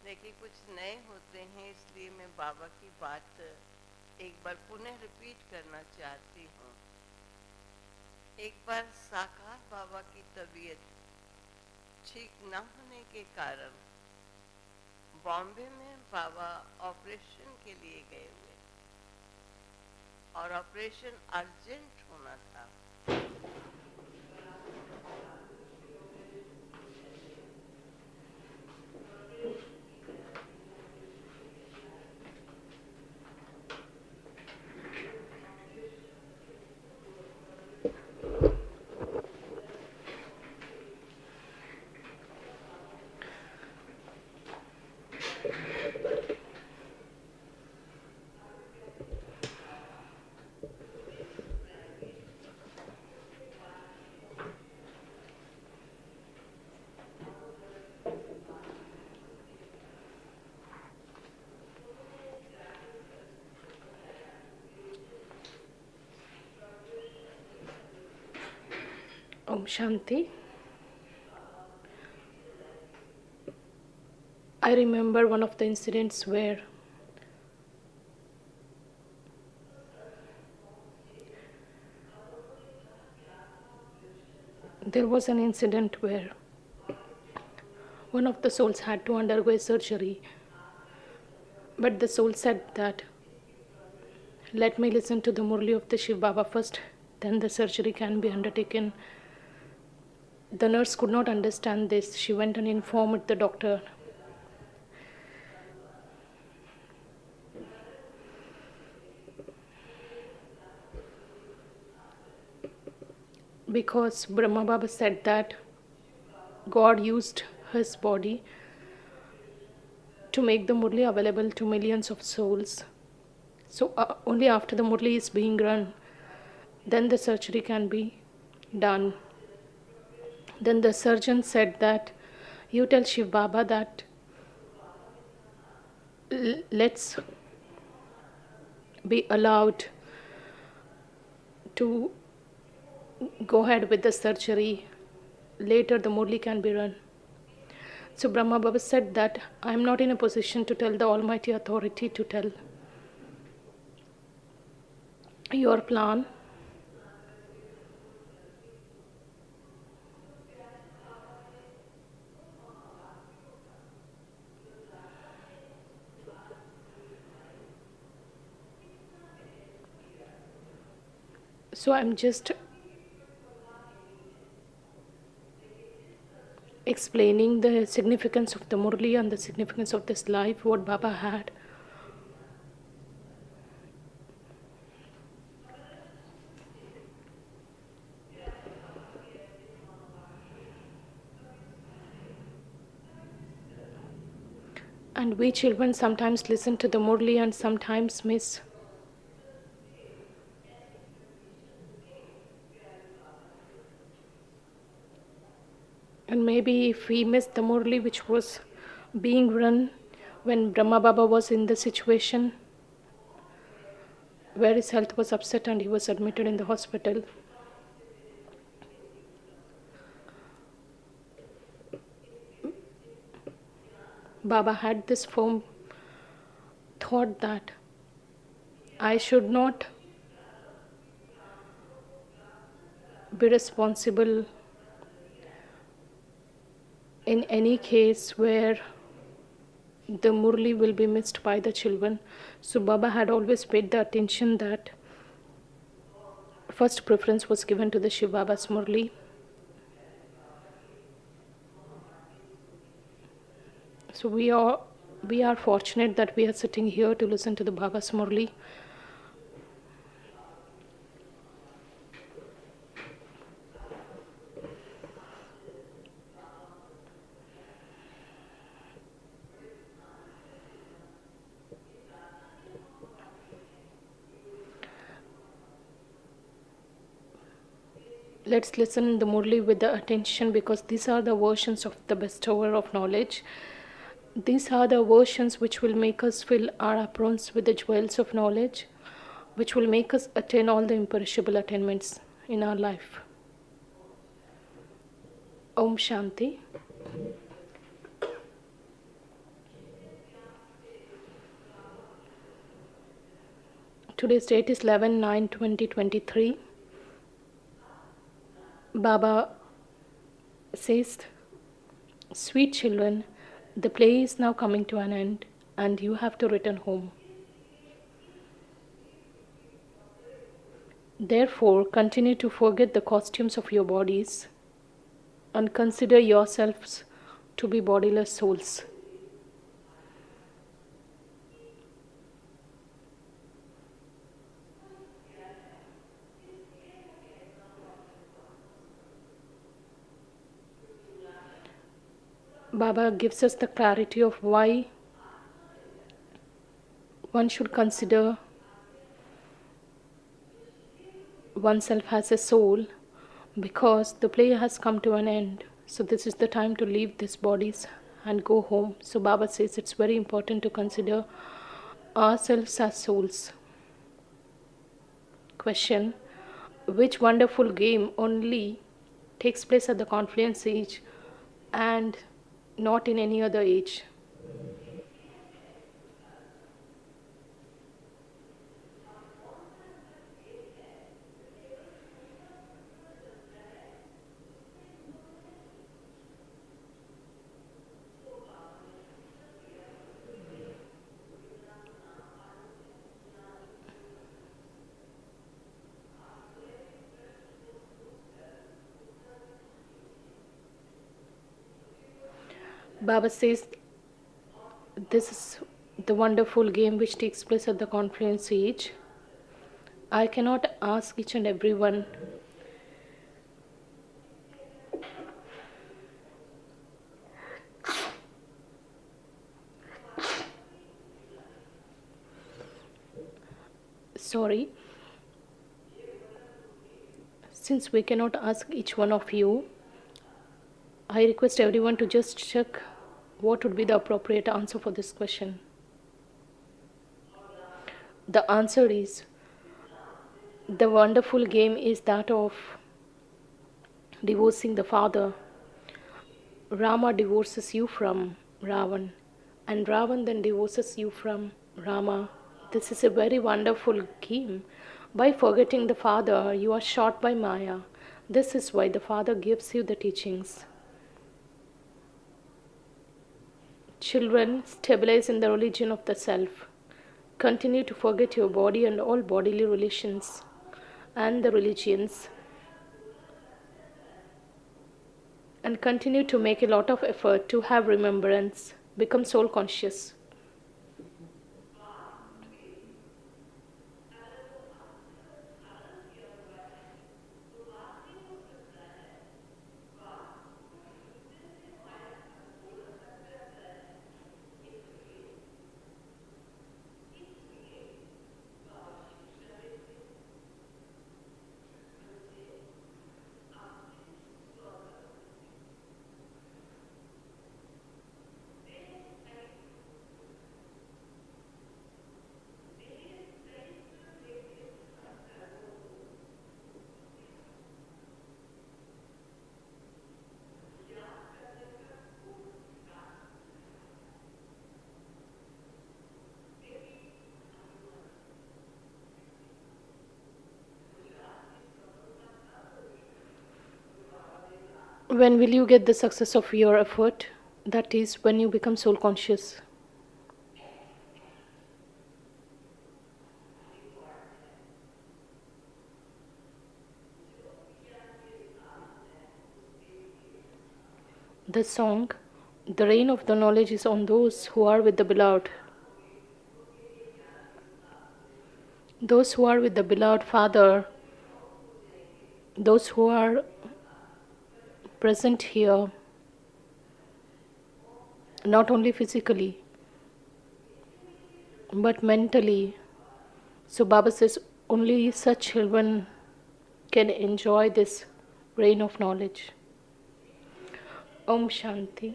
देखिए, कुछ नए होते हैं, इसलिए मैं बाबा की बात एक बार पुनः रिपीट करना चाहती हूँ। एक बार साकार बाबा की तबीयत ठीक न होने के कारण बॉम्बे में बाबा ऑपरेशन के लिए गए हुए और ऑपरेशन अर्जेंट होना था। Om Shanti. I remember one of the incidents where there was an incident where one of the souls had to undergo a surgery, but the soul said that, let me listen to the Murli of the Shiv Baba first, then the surgery can be undertaken. The nurse could not understand this. She went and informed the doctor. Because Brahma Baba said that God used his body to make the Murli available to millions of souls. So only after the Murli is being run, then the surgery can be done. Then the surgeon said that, you tell Shiv Baba that let's be allowed to go ahead with the surgery. Later the Murli can be run. So Brahma Baba said that I am not in a position to tell the Almighty Authority to tell your plan. So I'm just explaining the significance of the Murli and the significance of this life, what Baba had. And we children sometimes listen to the Murli and sometimes miss. And maybe if we missed the Murli which was being run when Brahma Baba was in the situation where his health was upset and he was admitted in the hospital. Baba had this firm thought that I should not be responsible in any case where the Murli will be missed by the children. So Baba had always paid the attention that first preference was given to the Shiv Baba's Murli. So we are fortunate that we are sitting here to listen to the Baba's Murli. Let's listen the Murli with the attention, because these are the versions of the bestower of knowledge. These are the versions which will make us fill our aprons with the jewels of knowledge, which will make us attain all the imperishable attainments in our life. Om Shanti. Today's date is 11/9/2023. Baba says, sweet children, the play is now coming to an end and you have to return home. Therefore, continue to forget the costumes of your bodies and consider yourselves to be bodiless souls. Baba gives us the clarity of why one should consider oneself as a soul, because the play has come to an end. So this is the time to leave these bodies and go home. So Baba says it's very important to consider ourselves as souls. Question: which wonderful game only takes place at the confluence age and not in any other age? Baba says this is the wonderful game which takes place at the confluence age. I cannot ask each and every one since we cannot ask each one of you, I request everyone to just check what would be the appropriate answer for this question. The answer is, the wonderful game is that of divorcing the father. Rama divorces you from Ravan, and Ravan then divorces you from Rama. This is a very wonderful game. By forgetting the father, you are shot by Maya. This is why the father gives you the teachings. Children, stabilize in the religion of the self. Continue to forget your body and all bodily relations and the religions, and continue to make a lot of effort to have remembrance. Become soul conscious. When will you get the success of your effort? That is, when you become soul conscious. The song, "The rain of the knowledge is on those who are with the beloved." Those who are with the beloved Father, those who are present here, not only physically, but mentally. So Baba says only such children can enjoy this rain of knowledge. Om Shanti.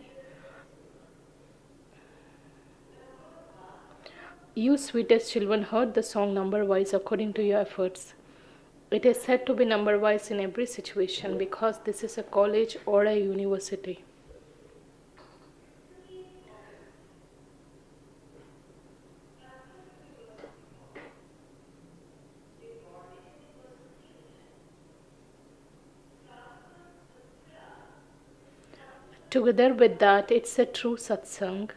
You sweetest children heard the song number wise according to your efforts. It is said to be number wise in every situation because this is a college or a university. Together with that, it's a true satsang,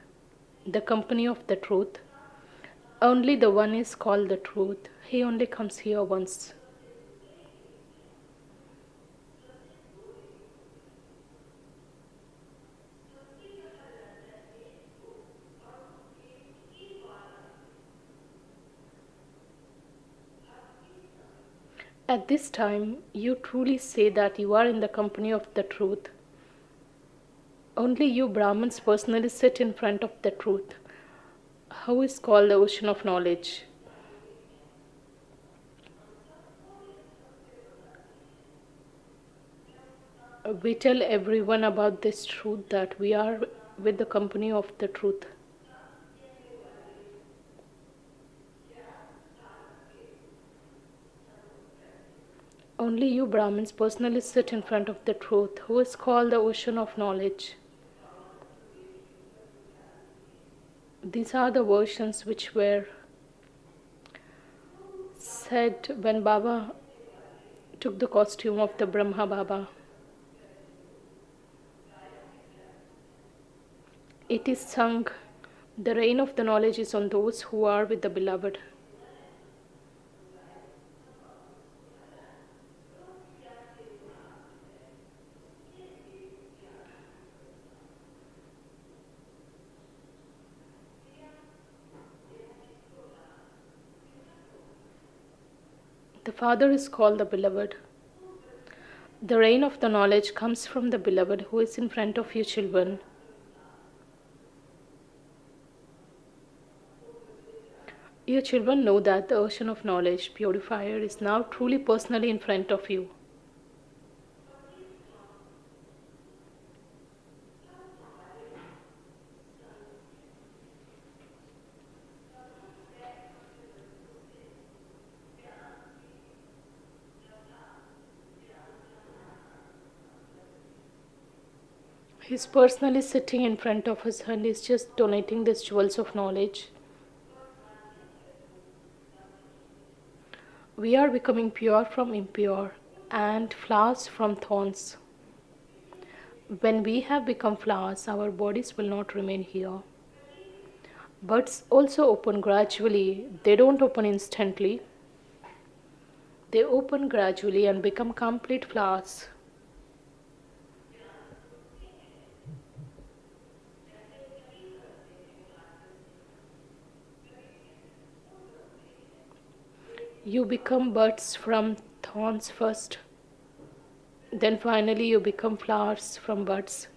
the company of the truth. Only the one is called the truth. He only comes here once. At this time, you truly say that you are in the company of the truth. Only you Brahmins personally sit in front of the truth, who is called the ocean of knowledge. We tell everyone about this truth that we are with the company of the truth. Only you Brahmins personally sit in front of the truth, who is called the ocean of knowledge. These are the versions which were said when Baba took the costume of the Brahma Baba. It is sung, "The rain of the knowledge is on those who are with the beloved." The Father is called the beloved. The rain of the knowledge comes from the beloved who is in front of you children. Your children know that the ocean of knowledge, purifier, is now truly personally in front of you. He's personally sitting in front of us and is just donating these jewels of knowledge. We are becoming pure from impure and flowers from thorns. When we have become flowers, our bodies will not remain here. Buds also open gradually. They don't open instantly. They open gradually and become complete flowers. You become buds from thorns first. Then finally you become flowers from buds.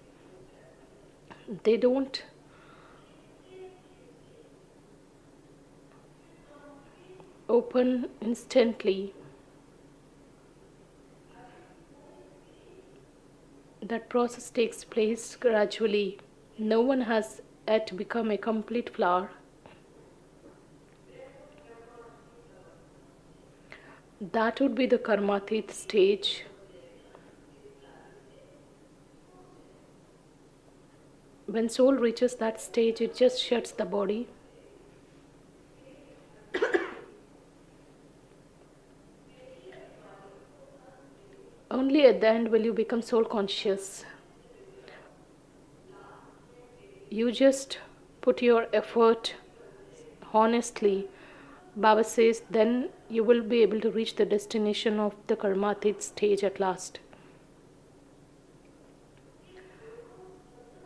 They don't open instantly. That process takes place gradually. No one has yet become a complete flower. That would be the karmatit stage. When soul reaches that stage, it just shuts the body. Only at the end will you become soul conscious. You just put your effort honestly, Baba says, then you will be able to reach the destination of the Karmatit stage at last.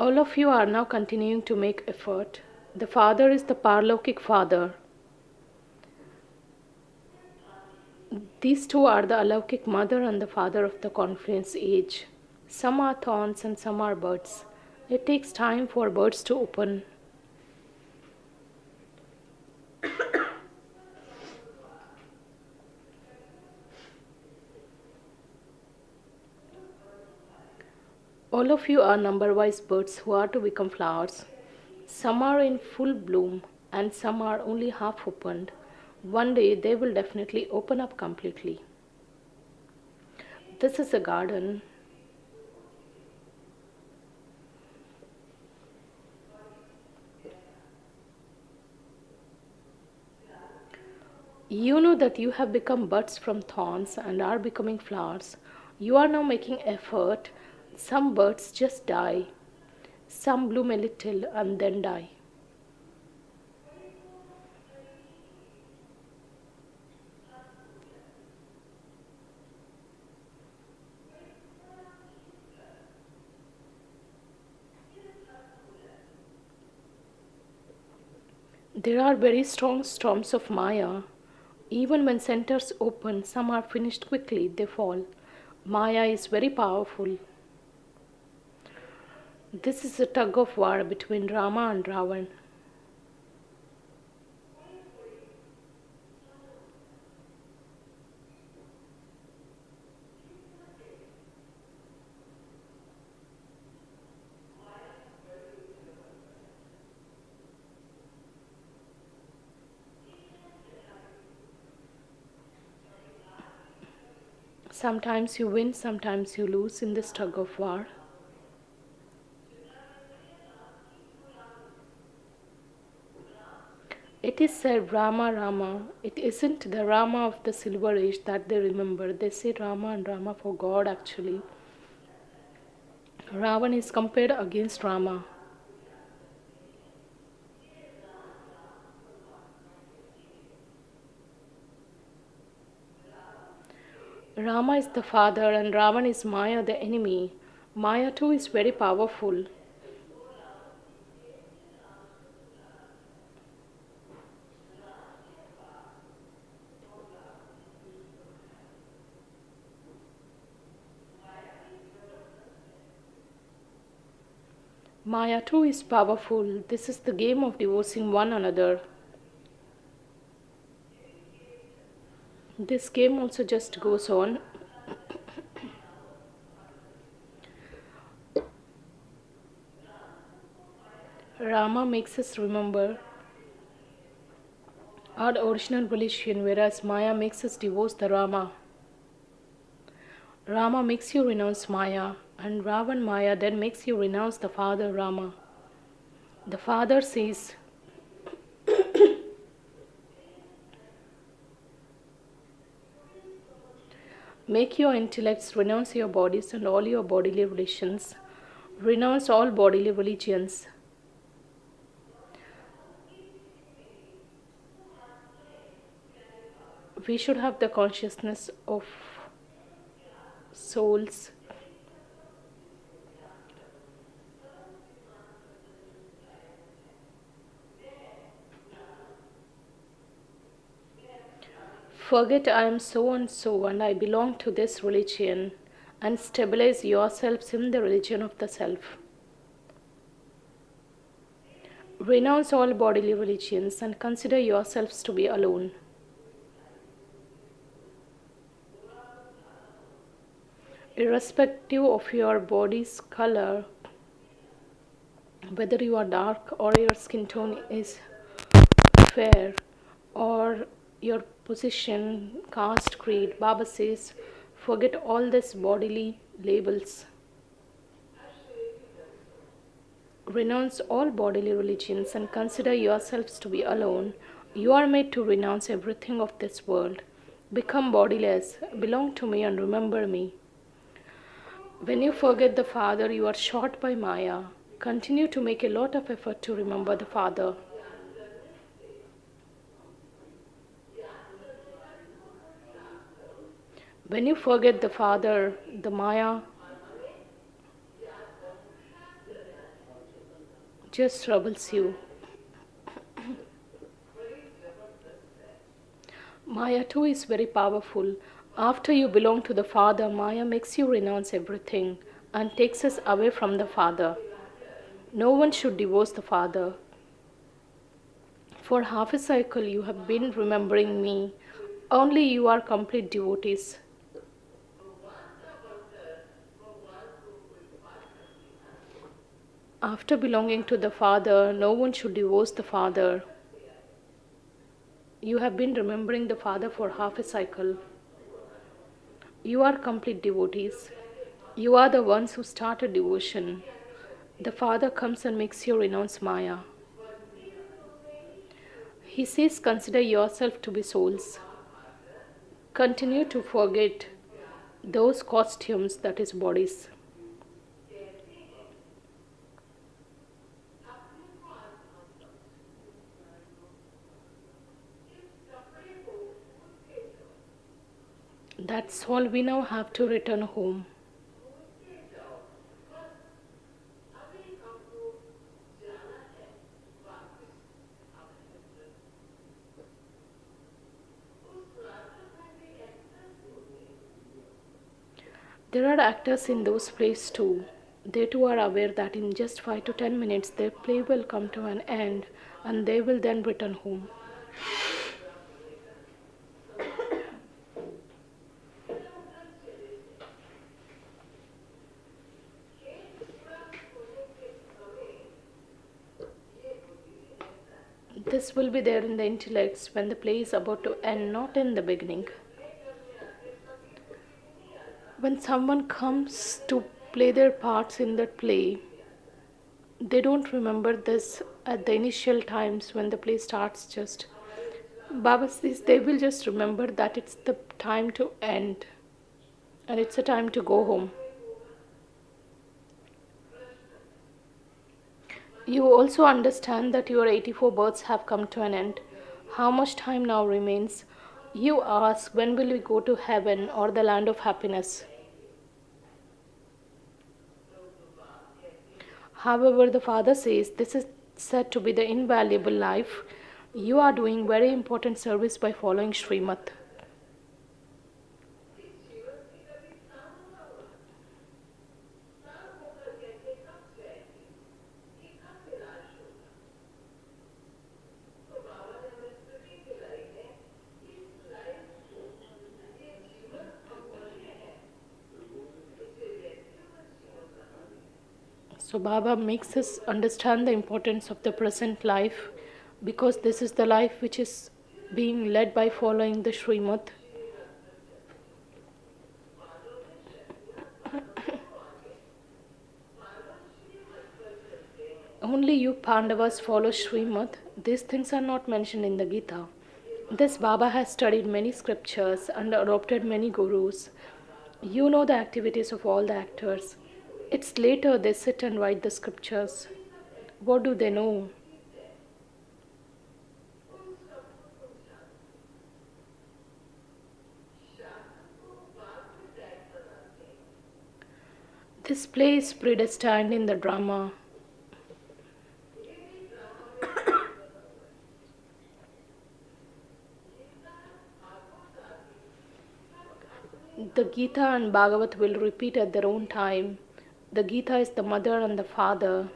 All of you are now continuing to make effort. The Father is the Parlokik Father. These two are the Alaukik Mother and the Father of the Confluence age. Some are thorns and some are buds. It takes time for buds to open. All of you are number-wise buds who are to become flowers. Some are in full bloom and some are only half opened. One day they will definitely open up completely. This is a garden. You know that you have become buds from thorns and are becoming flowers. You are now making effort. Some buds just die. Some bloom a little and then die. There are very strong storms of Maya. Even when centers open, some are finished quickly, they fall. Maya is very powerful. This is a tug of war between Rama and Ravan. Sometimes you win, sometimes you lose in this tug of war. It is said Rama, Rama. It isn't the Rama of the Silver Age that they remember. They say Rama and Rama for God actually. Ravan is compared against Rama. Rama is the father and Ravan is Maya, the enemy. Maya too is very powerful. Maya too is powerful. This is the game of divorcing one another. This game also just goes on. Rama makes us remember our original volition, whereas Maya makes us divorce the Rama. Rama makes you renounce Maya, and Ravan Maya then makes you renounce the father Rama. The father says, make your intellects renounce your bodies and all your bodily relations. Renounce all bodily religions. We should have the consciousness of souls. Forget I am so and so and I belong to this religion, and stabilize yourselves in the religion of the self. Renounce all bodily religions and consider yourselves to be alone. Irrespective of your body's color, whether you are dark or your skin tone is fair, or your position, caste, creed, Baba says, forget all these bodily labels. Renounce all bodily religions and consider yourselves to be alone. You are made to renounce everything of this world. Become bodiless, belong to me and remember me. When you forget the Father, you are shot by Maya. Continue to make a lot of effort to remember the Father. When you forget the Father, the Maya just troubles you. Maya too is very powerful. After you belong to the Father, Maya makes you renounce everything and takes us away from the Father. No one should divorce the Father. For half a cycle you have been remembering me. Only you are complete devotees. After belonging to the Father, no one should divorce the Father. You have been remembering the Father for half a cycle. You are complete devotees. You are the ones who started devotion. The Father comes and makes you renounce Maya. He says, consider yourself to be souls. Continue to forget those costumes, that is, bodies. That's all. We now have to return home. There are actors in those plays too. They too are aware that in just 5 to 10 minutes their play will come to an end and they will then return home. This will be there in the intellects when the play is about to end, not in the beginning. When someone comes to play their parts in that play, they don't remember this at the initial times when the play starts just. Baba says they will just remember that it's the time to end and it's a time to go home. You also understand that your 84 births have come to an end. How much time now remains? You ask, when will we go to heaven or the land of happiness? However, the Father says this is said to be the invaluable life. You are doing very important service by following Srimad. So Baba makes us understand the importance of the present life because this is the life which is being led by following the Srimad. Only you Pandavas follow Srimad. These things are not mentioned in the Gita. This Baba has studied many scriptures and adopted many gurus. You know the activities of all the actors. It's later they sit and write the scriptures. What do they know? This play is predestined in the drama. The Gita and Bhagavat will repeat at their own time. The Gita is the mother and the father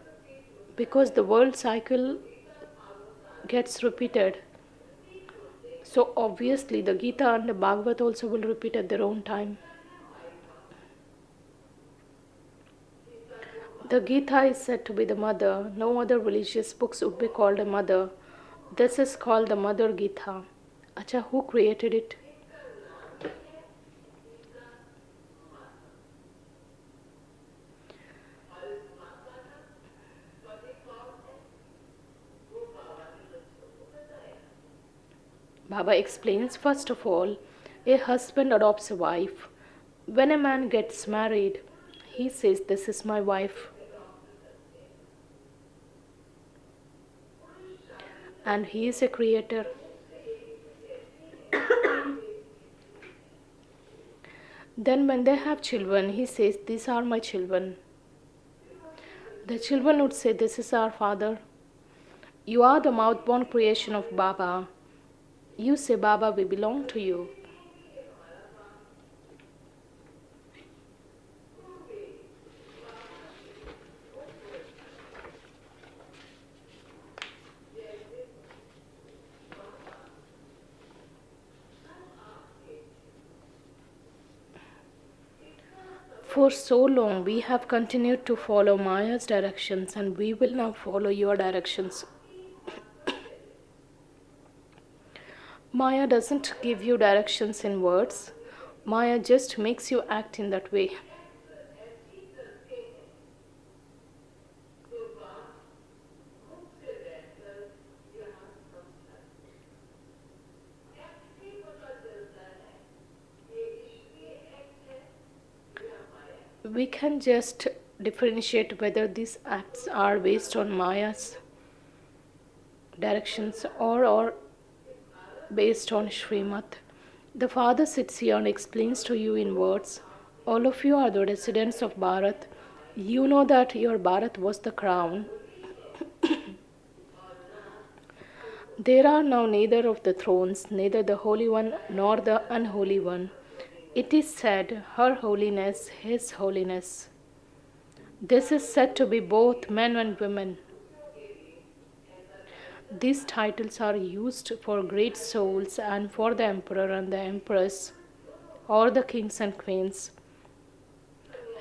because the world cycle gets repeated. So obviously the Gita and the Bhagavat also will repeat at their own time. The Gita is said to be the mother. No other religious books would be called a mother. This is called the Mother Gita. Acha, who created it? Baba explains, first of all, a husband adopts a wife. When a man gets married, he says, this is my wife. and He is a creator. Then, when they have children, He says, "These are my children." The children would say, "This is our Father." You are the mouth-born creation of Baba. You say, "Baba, we belong to you." For so long, we have continued to follow Maya's directions, and we will now follow your directions. Maya doesn't give you directions in words. Maya just makes you act in that way. We can just differentiate whether these acts are based on Maya's directions or based on Srimad. The Father sits here and explains to you in words. All of you are the residents of Bharat. You know that your Bharat was the crown. There are now neither of the thrones, neither the Holy One nor the Unholy One. It is said, Her Holiness, His Holiness. This is said to be both men and women. These titles are used for great souls and for the Emperor and the Empress, or the kings and queens.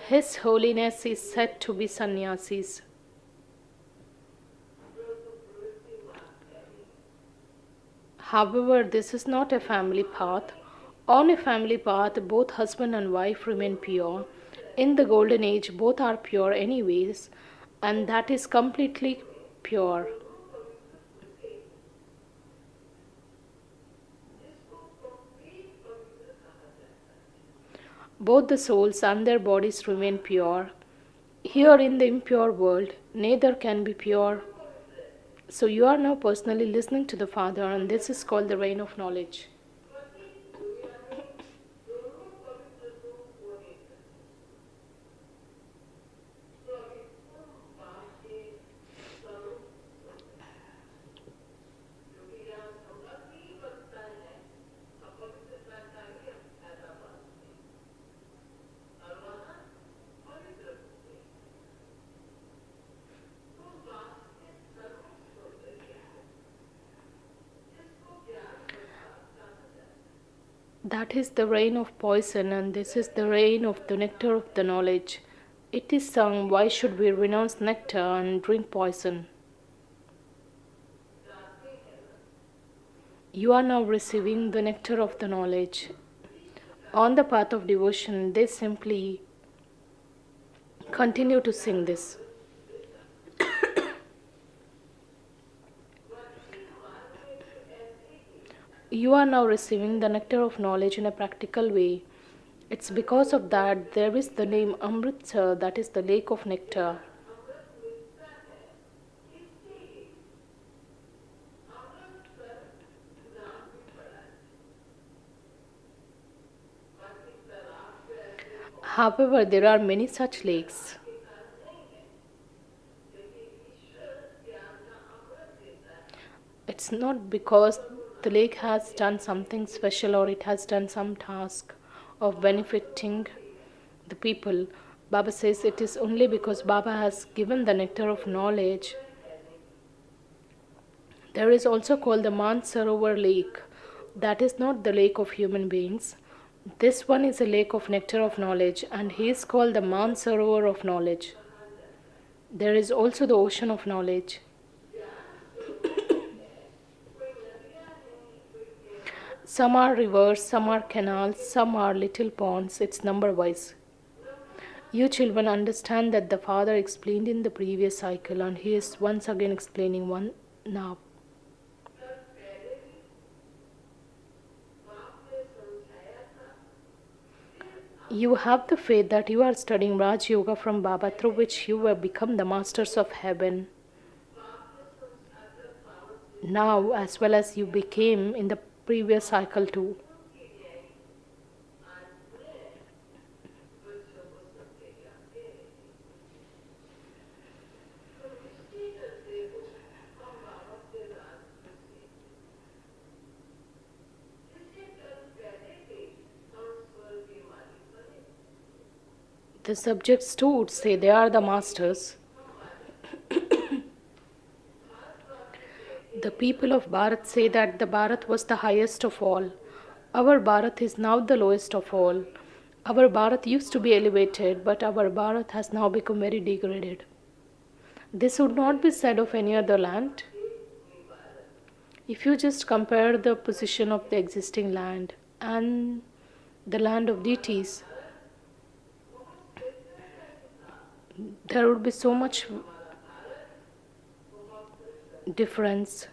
His Holiness is said to be sannyasis. However, this is not a family path. On a family path, both husband and wife remain pure. In the golden age, both are pure anyways, and that is completely pure. Both the souls and their bodies remain pure. Here in the impure world, neither can be pure. So you are now personally listening to the Father, and this is called the reign of knowledge. That is the reign of poison, and this is the reign of the nectar of the knowledge. It is sung, why should we renounce nectar and drink poison? You are now receiving the nectar of the knowledge. On the path of devotion, they simply continue to sing this. You are now receiving the nectar of knowledge in a practical way. It's because of that there is the name Amritsar, that is the lake of nectar. However, there are many such lakes. It's not because the lake has done something special or it has done some task of benefiting the people. Baba says it is only because Baba has given the nectar of knowledge. There is also called the Mansarovar lake. That is not the lake of human beings. This one is a lake of nectar of knowledge, and he is called the Mansarovar of knowledge. There is also the ocean of knowledge. Some are rivers, some are canals, some are little ponds. It's number wise. You children understand that the Father explained in the previous cycle, and he is once again explaining one now. You have the faith that you are studying Raj Yoga from Baba, through which you will become the masters of heaven. now as well as you became in the previous cycle too. The subjects too would say they are the masters. The people of Bharat say that the Bharat was the highest of all. Our Bharat is now the lowest of all. Our Bharat used to be elevated, but our Bharat has now become very degraded. This would not be said of any other land. If you just compare the position of the existing land and the land of deities, there would be so much difference.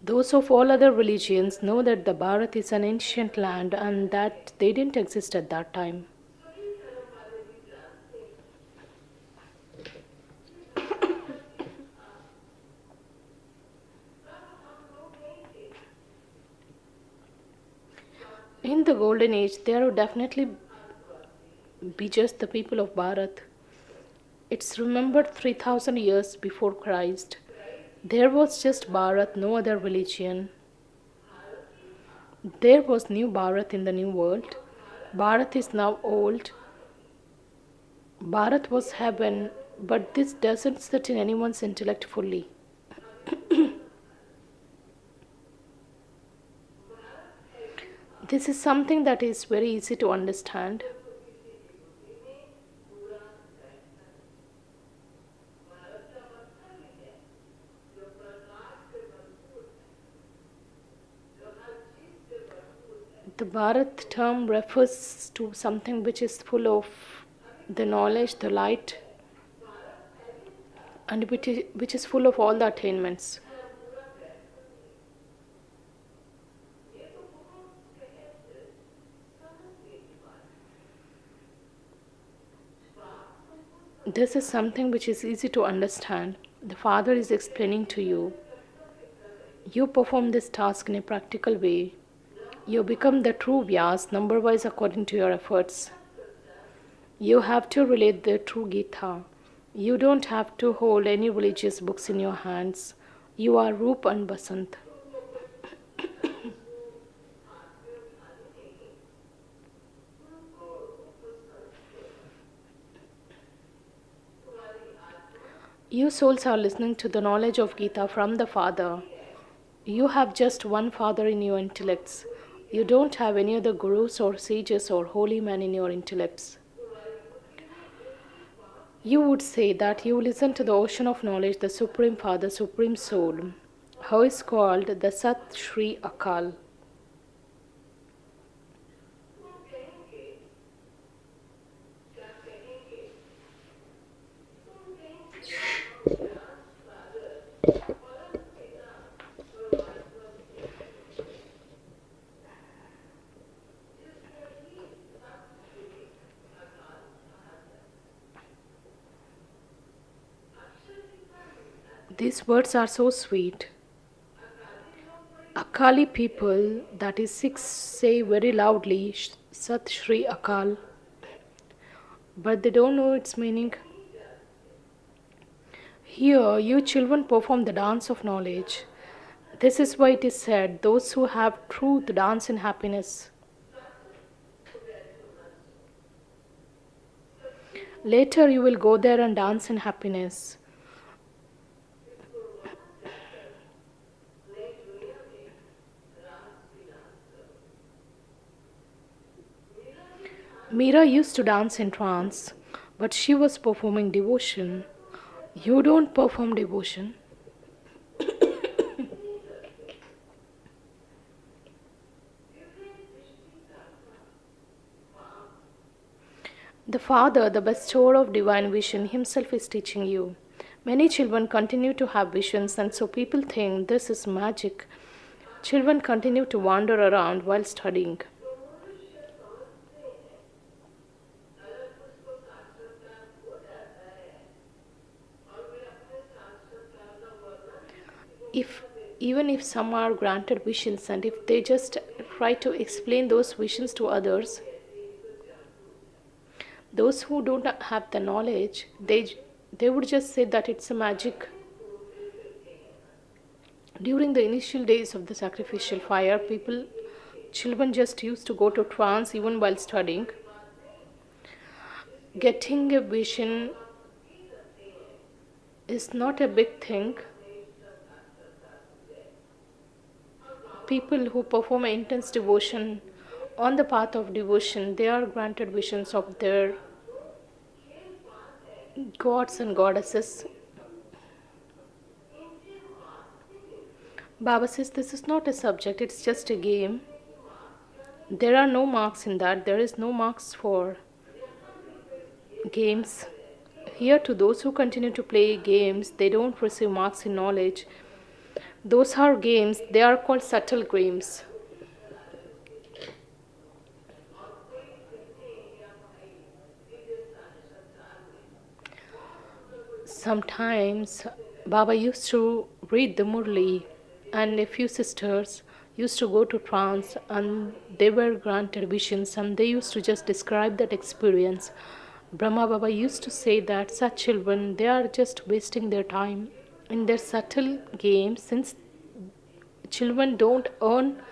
Those of all other religions know that the Bharat is an ancient land and that they didn't exist at that time. In the golden age, there would definitely be just the people of Bharat. It's remembered 3000 years before Christ. There was just Bharat, no other religion. There was new Bharat in the new world. Bharat is now old. Bharat was heaven, but this doesn't sit in anyone's intellect fully. This is something that is very easy to understand. The Bharat term refers to something which is full of the knowledge, the light, and which is full of all the attainments. This is something which is easy to understand. The Father is explaining to you. You perform this task in a practical way. You become the true Vyas, number-wise according to your efforts. You have to relate the true Gita. You don't have to hold any religious books in your hands. You are Roop and Basant. You souls are listening to the knowledge of Gita from the Father. You have just one Father in your intellects. You don't have any other gurus or sages or holy men in your intellects. You would say that you listen to the ocean of knowledge, the Supreme Father, Supreme Soul, who is called the Sat Shri Akal. These words are so sweet. Akali people, that is Sikhs, say very loudly Sat Shri Akal, but they don't know its meaning. Here, you children perform the dance of knowledge. This is why it is said, those who have truth dance in happiness. Later, you will go there and dance in happiness. Meera used to dance in trance, but she was performing devotion. You don't perform devotion. The Father, the bestower of divine vision, himself is teaching you. Many children continue to have visions, and so people think this is magic. Children continue to wander around while studying. if even if some are granted visions, and if they just try to explain those visions to others, those who don't have the knowledge, they would just say that it's a magic. During the initial days of the sacrificial fire, children just used to go to trance even while studying. Getting a vision is not a big thing. People who perform intense devotion on the path of devotion, they are granted visions of their gods and goddesses. Baba says this is not a subject, it's just a game. There are no marks in that. There is no marks for games. Here, to those who continue to play games, they don't receive marks in knowledge. Those are games, they are called subtle games. Sometimes Baba used to read the Murli, and a few sisters used to go to trance and they were granted visions, and they used to just describe that experience. Brahma Baba used to say that such children, they are just wasting their time in their subtle games, since children don't earn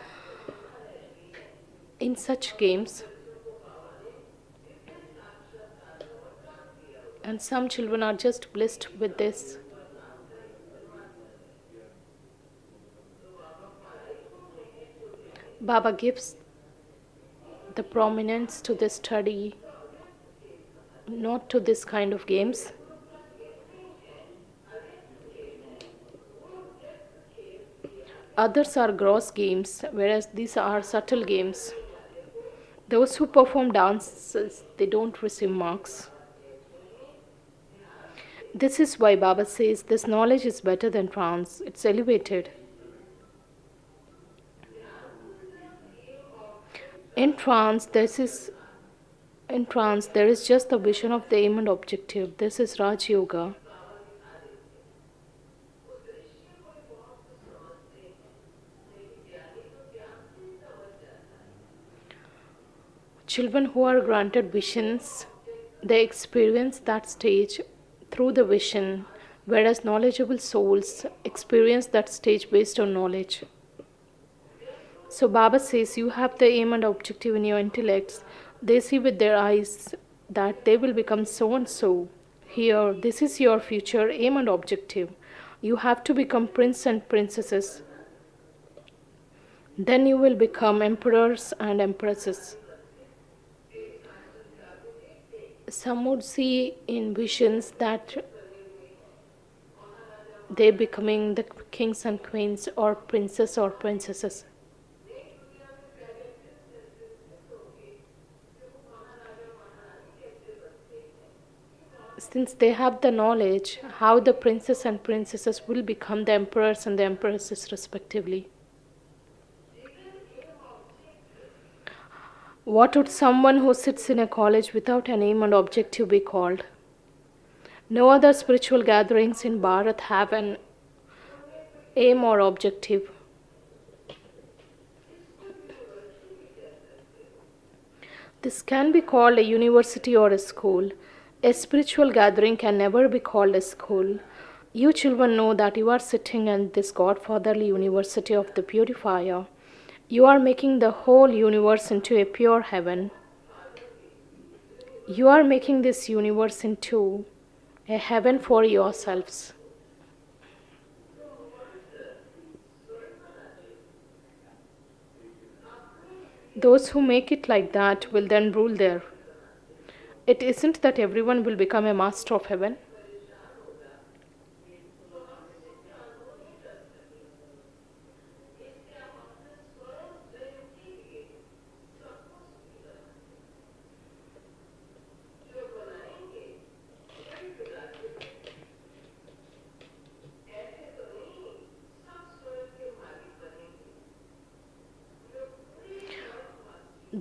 in such games. And some children are just blessed with this. Baba gives the prominence to the study, not to this kind of games. Others are gross games, whereas these are subtle games. Those who perform dances, they don't receive marks. This is why Baba says this knowledge is better than trance. It's elevated. In trance, there is just the vision of the aim and objective. This is Raj Yoga. Children who are granted visions, they experience that stage through the vision, whereas knowledgeable souls experience that stage based on knowledge. So Baba says you have the aim and objective in your intellects. They see with their eyes that they will become so and so. Here, this is your future aim and objective. You have to become prince and princesses. Then you will become emperors and empresses. Some would see in visions that they becoming the kings and queens or princes or princesses. Since they have the knowledge how the princes and princesses will become the emperors and the empresses respectively. What would someone who sits in a college without an aim and objective be called? No other spiritual gatherings in Bharat have an aim or objective. This can be called a university or a school. A spiritual gathering can never be called a school. You children know that you are sitting in this Godfatherly University of the Purifier. You are making the whole universe into a pure heaven. You are making this universe into a heaven for yourselves. Those who make it like that will then rule there. It isn't that everyone will become a master of heaven.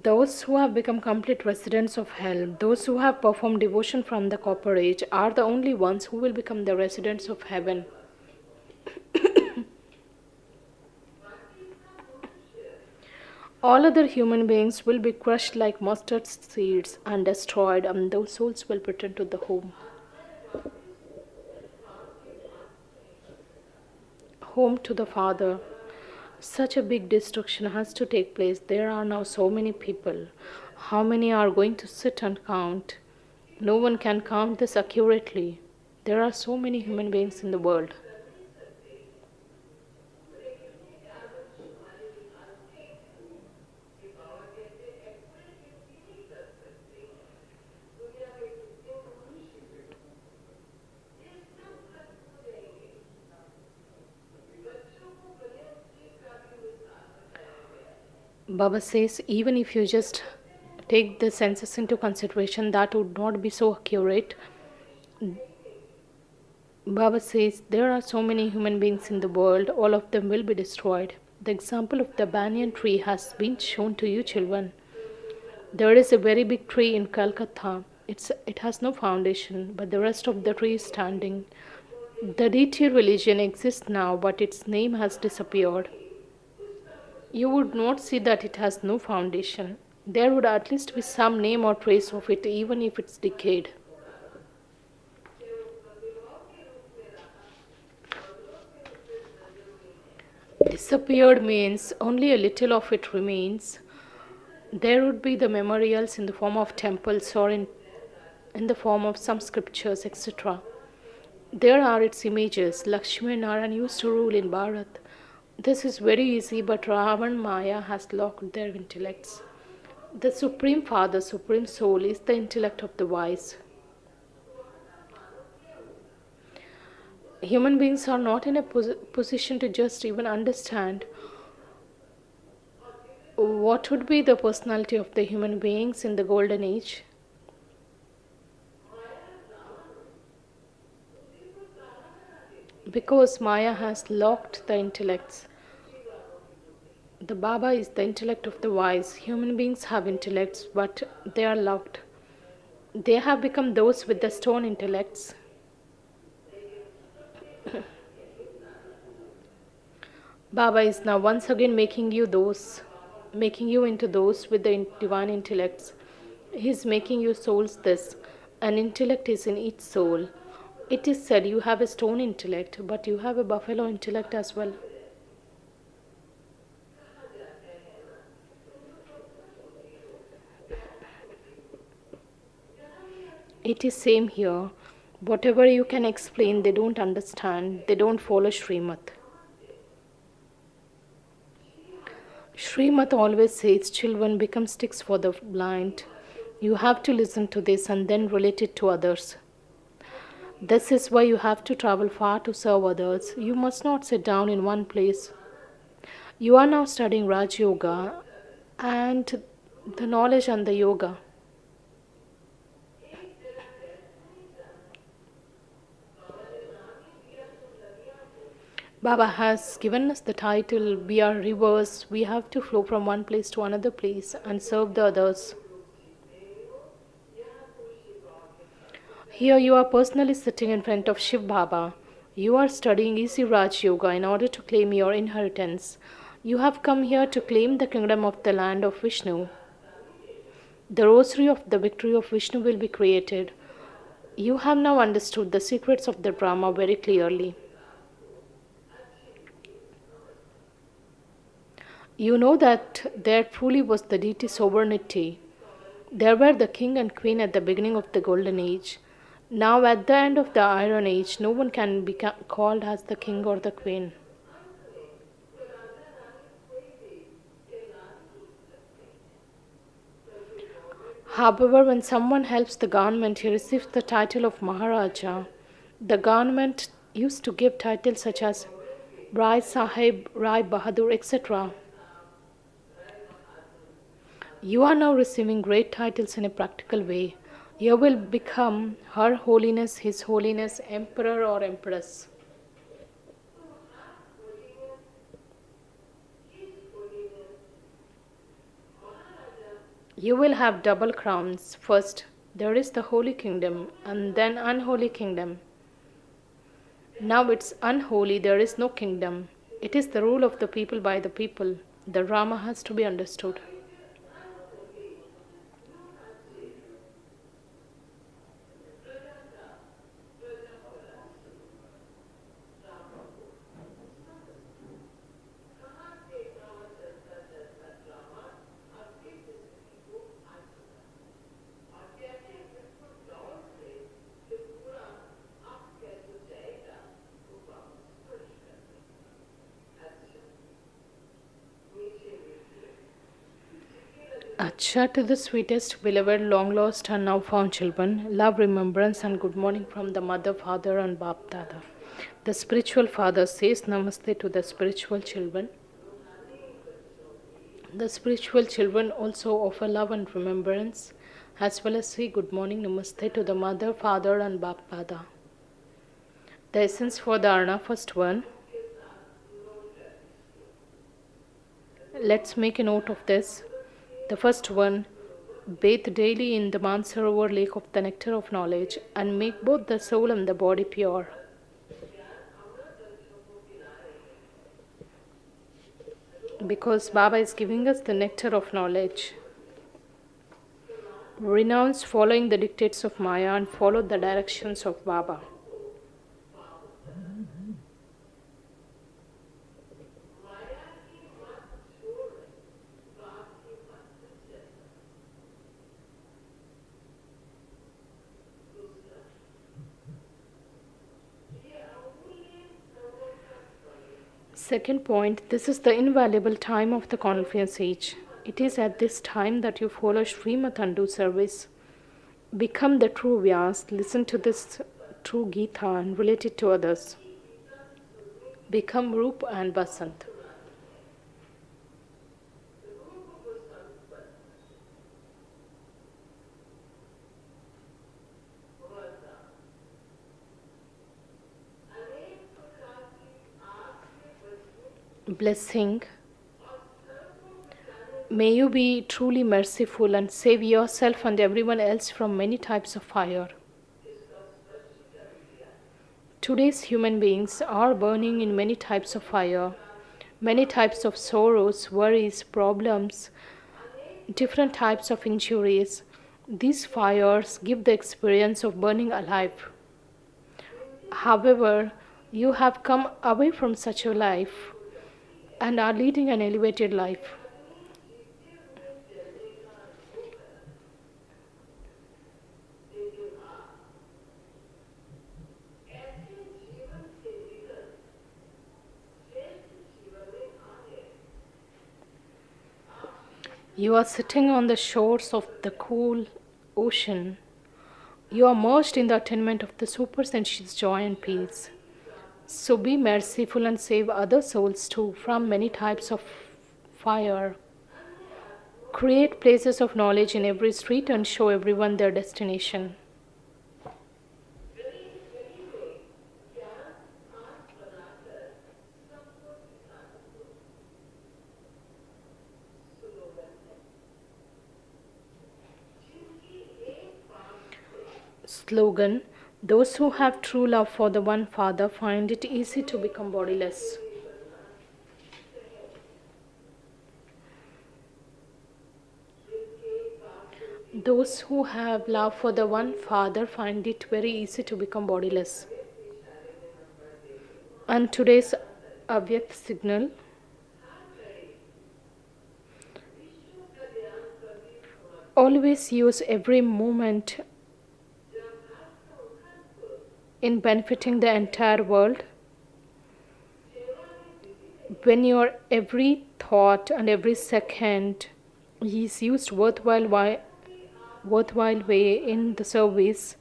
Those who have become complete residents of hell, those who have performed devotion from the copper age, are the only ones who will become the residents of heaven. All other human beings will be crushed like mustard seeds and destroyed, and those souls will return to the home to the Father. Such a big destruction has to take place. There are now so many people. How many are going to sit and count? No one can count this accurately. There are so many human beings in the world. Baba says, even if you just take the census into consideration, that would not be so accurate. Baba says, there are so many human beings in the world, all of them will be destroyed. The example of the banyan tree has been shown to you, children. There is a very big tree in Calcutta. It has no foundation, but the rest of the tree is standing. The deity religion exists now, but its name has disappeared. You would not see that it has no foundation. There would at least be some name or trace of it, even if it's decayed. Disappeared means only a little of it remains. There would be the memorials in the form of temples or in the form of some scriptures, etc. There are its images. Lakshmi and Narayan used to rule in Bharat. This is very easy, but Ravan Maya has locked their intellects. The Supreme Father, Supreme Soul, is the intellect of the wise. Human beings are not in a position to just even understand what would be the personality of the human beings in the golden age. Because Maya has locked the intellects. The Baba is the intellect of the wise. Human beings have intellects, but they are locked. They have become those with the stone intellects. Baba is now once again making you into those with the divine intellects. He is making you souls this. An intellect is in each soul. It is said you have a stone intellect, but you have a buffalo intellect as well. It is same here. Whatever you can explain, they don't understand. They don't follow Srimad. Srimad always says children become sticks for the blind. You have to listen to this and then relate it to others. This is why you have to travel far to serve others. You must not sit down in one place. You are now studying Raj Yoga and the knowledge and the yoga. Baba has given us the title, we are rivers, we have to flow from one place to another place and serve the others. Here you are personally sitting in front of Shiv Baba. You are studying Easy Raj Yoga in order to claim your inheritance. You have come here to claim the kingdom of the land of Vishnu. The rosary of the victory of Vishnu will be created. You have now understood the secrets of the Brahma very clearly. You know that there truly was the deity sovereignty. There were the king and queen at the beginning of the golden age. Now at the end of the iron age, no one can be called as the king or the queen. However, when someone helps the government, he receives the title of Maharaja. The government used to give titles such as Rai Sahib, Rai Bahadur, etc. You are now receiving great titles in a practical way. You will become Her Holiness, His Holiness, Emperor or Empress. You will have double crowns. First, there is the Holy Kingdom and then Unholy Kingdom. Now it's unholy, there is no kingdom. It is the rule of the people by the people. The Rama has to be understood. Acha to the sweetest, beloved, long lost and now found children, love, remembrance, and good morning from the mother, father, and Bap Dada. The spiritual father says Namaste to the spiritual children. The spiritual children also offer love and remembrance, as well as say good morning, Namaste to the mother, father, and Bap Dada. The essence for the Arna, first one. Let's make a note of this. The first one, bathe daily in the Mansarovar lake of the nectar of knowledge and make both the soul and the body pure. Because Baba is giving us the nectar of knowledge. Renounce following the dictates of Maya and follow the directions of Baba. Second point, this is the invaluable time of the confluence age. It is at this time that you follow Srimad and do service. Become the true Vyas, listen to this true Gita and relate it to others. Become Rup and Basant. Blessing. May you be truly merciful and save yourself and everyone else from many types of fire. Today's human beings are burning in many types of fire, many types of sorrows, worries, problems, different types of injuries. These fires give the experience of burning alive. However, you have come away from such a life and are leading an elevated life. You are sitting on the shores of the cool ocean. You are merged in the attainment of the supersensuous joy and peace. So be merciful and save other souls too from many types of fire. Create places of knowledge in every street and show everyone their destination. Slogan: those who have true love for the one Father find it easy to become bodiless. Those who have love for the one Father find it very easy to become bodiless. And today's Avyakt signal: always use every moment in benefiting the entire world. When your every thought and every second is used worthwhile way in the service,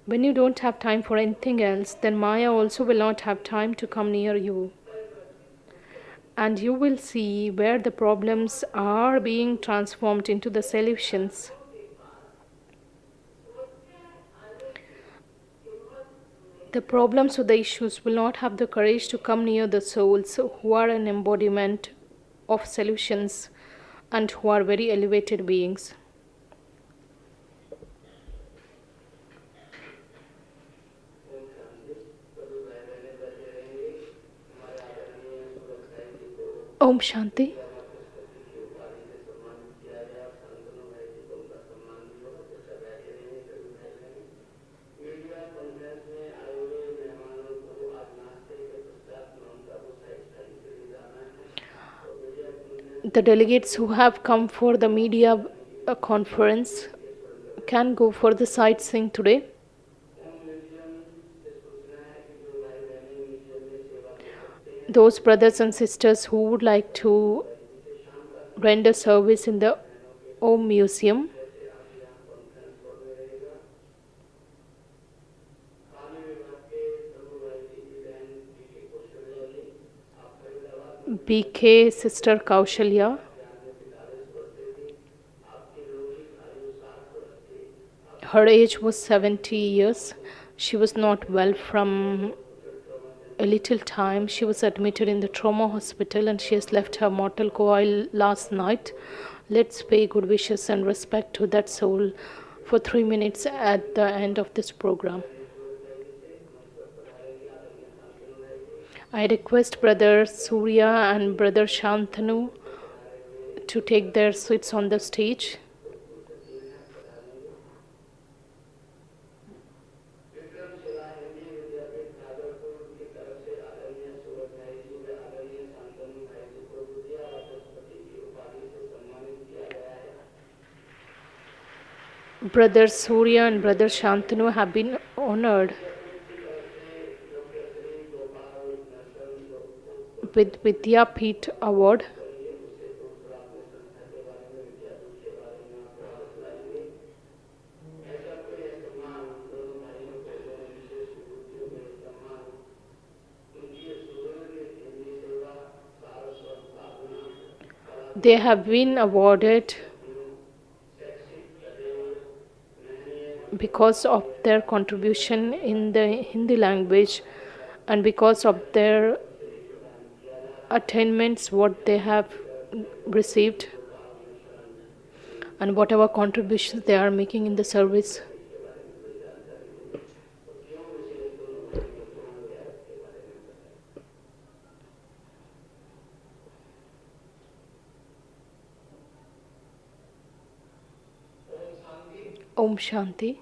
when you don't have time for anything else, then Maya also will not have time to come near you. And you will see where the problems are being transformed into the solutions. The problems or the issues will not have the courage to come near the souls who are an embodiment of solutions and who are very elevated beings. Om Shanti. The delegates who have come for the media conference can go for the sightseeing today. Those brothers and sisters who would like to render service in the Om Museum, BK Sister Kaushalya, her age was 70 years. She was not well from a little time. She was admitted in the trauma hospital and she has left her mortal coil last night. Let's pay good wishes and respect to that soul for 3 minutes at the end of this program. I request Brother Surya and Brother Shantanu to take their seats on the stage. Brother Surya and Brother Shantanu have been honored with Vidyapith Award. They have been awarded because of their contribution in the Hindi language and because of their attainments, what they have received and whatever contributions they are making in the service. Om Shanti.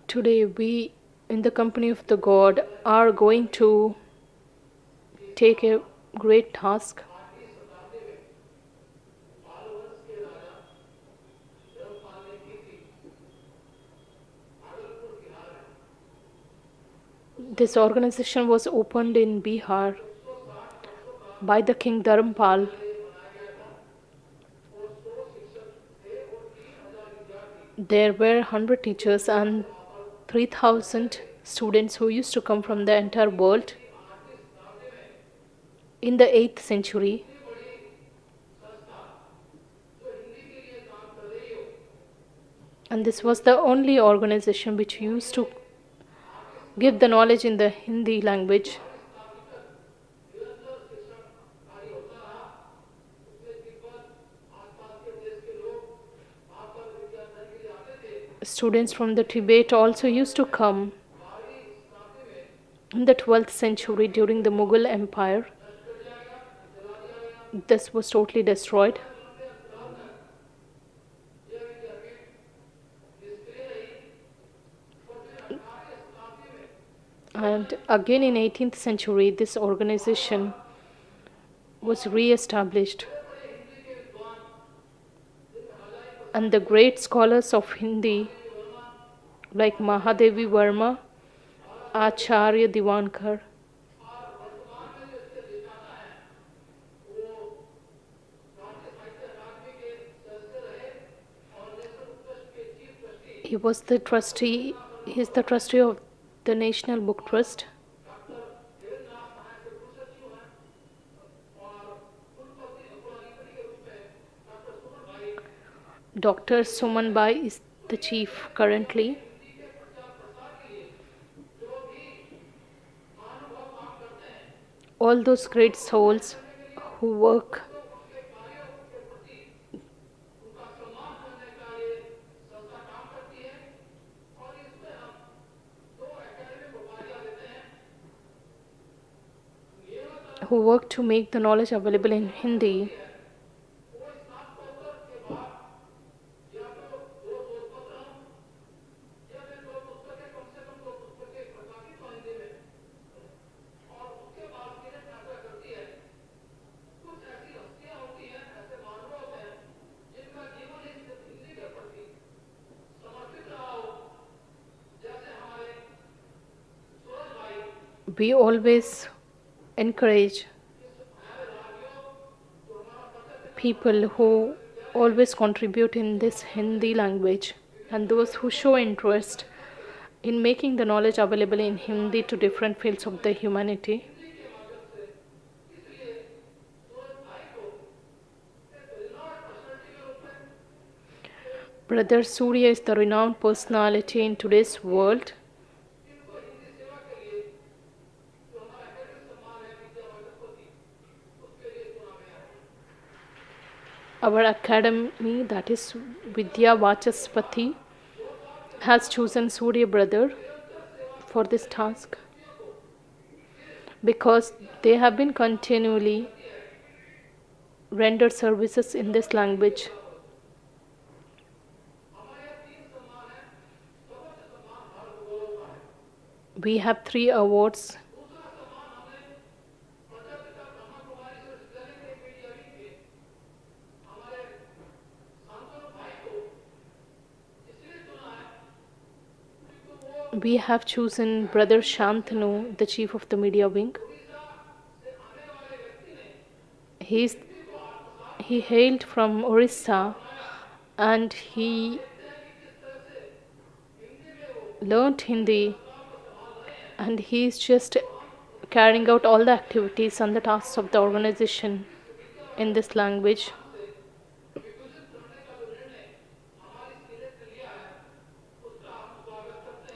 Today we, in the company of the God, are going to take a great task. This organization was opened in Bihar by the King Dharmpal. There were 100 teachers and 3,000 students who used to come from the entire world. In the 8th century, and this was the only organization which used to give the knowledge in the Hindi language. Students from the Tibet also used to come in the 12th century during the Mughal Empire. This was totally destroyed. And again in 18th century, this organization was re-established. And the great scholars of Hindi like Mahadevi Verma, Acharya Divankar, he is the trustee of the National Book Trust. Dr. Suman Bai is the chief currently. All those great souls who work to make the knowledge available in Hindi. We always encourage people who always contribute in this Hindi language and those who show interest in making the knowledge available in Hindi to different fields of the humanity. Brother Surya is the renowned personality in today's world. Our academy, that is Vidya Vachaspati, has chosen Surya brother for this task because they have been continually rendered services in this language. We have 3 awards. We have chosen Brother Shantanu, the chief of the media wing. He hailed from Orissa and he learnt Hindi, and he is just carrying out all the activities and the tasks of the organization in this language.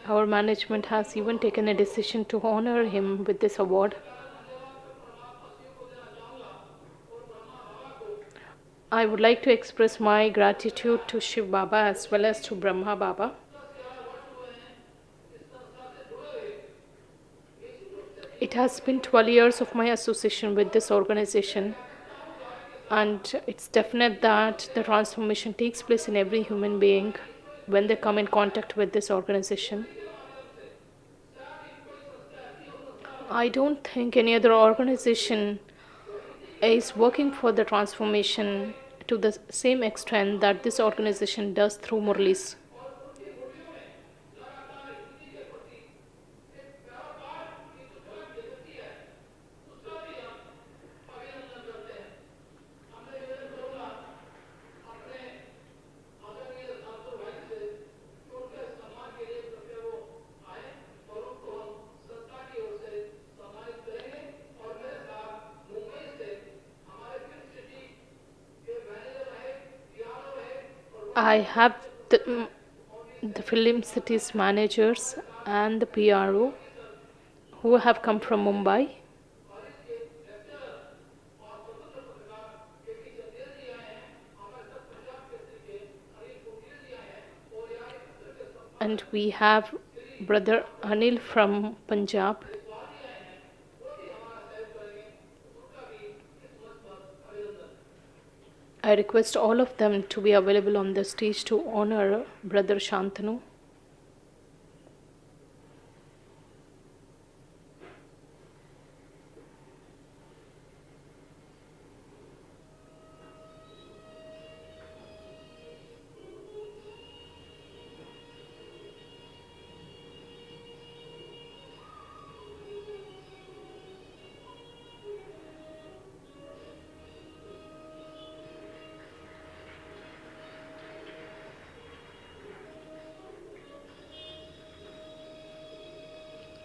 Our management has even taken a decision to honor him with this award. I would like to express my gratitude to Shiv Baba as well as to Brahma Baba. It has been 12 years of my association with this organization, and it's definite that the transformation takes place in every human being when they come in contact with this organization. I don't think any other organization is working for the transformation to the same extent that this organization does through Murlis. I have the film cities managers and the PRO who have come from Mumbai. And we have Brother Anil from Punjab. I request all of them to be available on the stage to honor Brother Shantanu.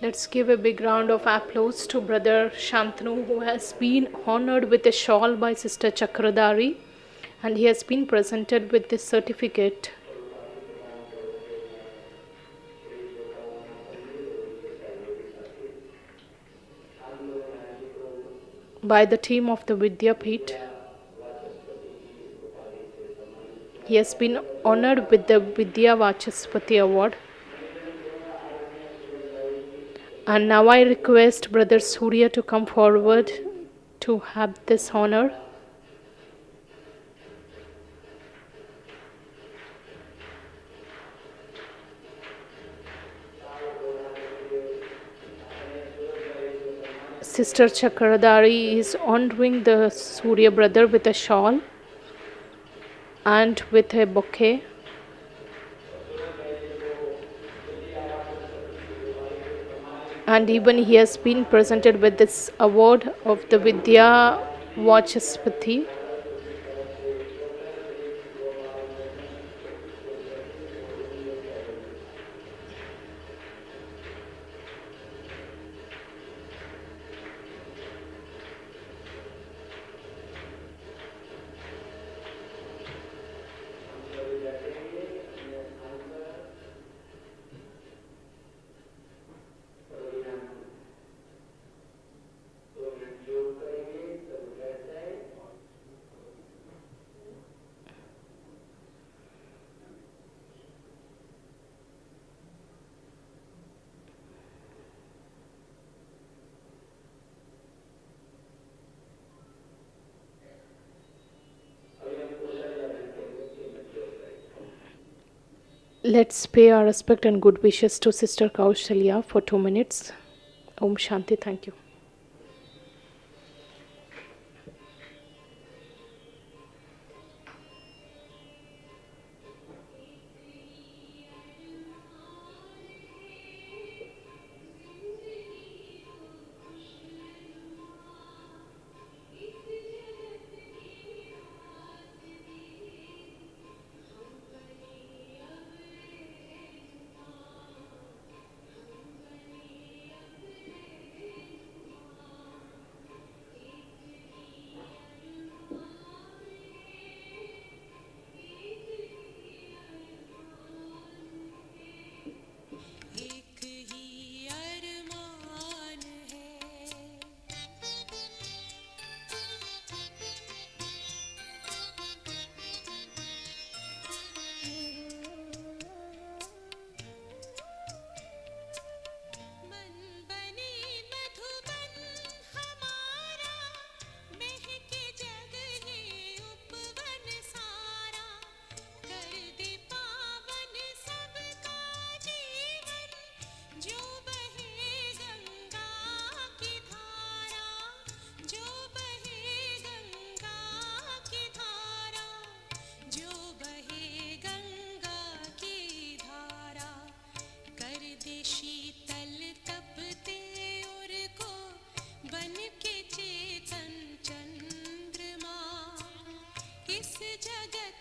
Let's give a big round of applause to Brother Shantanu, who has been honored with a shawl by Sister Chakradari, and he has been presented with this certificate. by the team of the Vidyapith. He has been honored with the Vidya Vachaspati Award. And now I request Brother Surya to come forward to have this honor. Sister Chakradari is honoring the Surya brother with a shawl and with a bouquet. And even he has been presented with this award of the Vidya Vachaspati. Let's pay our respect and good wishes to Sister Kaushalya for 2 minutes. Om Shanti. Thank you. जगत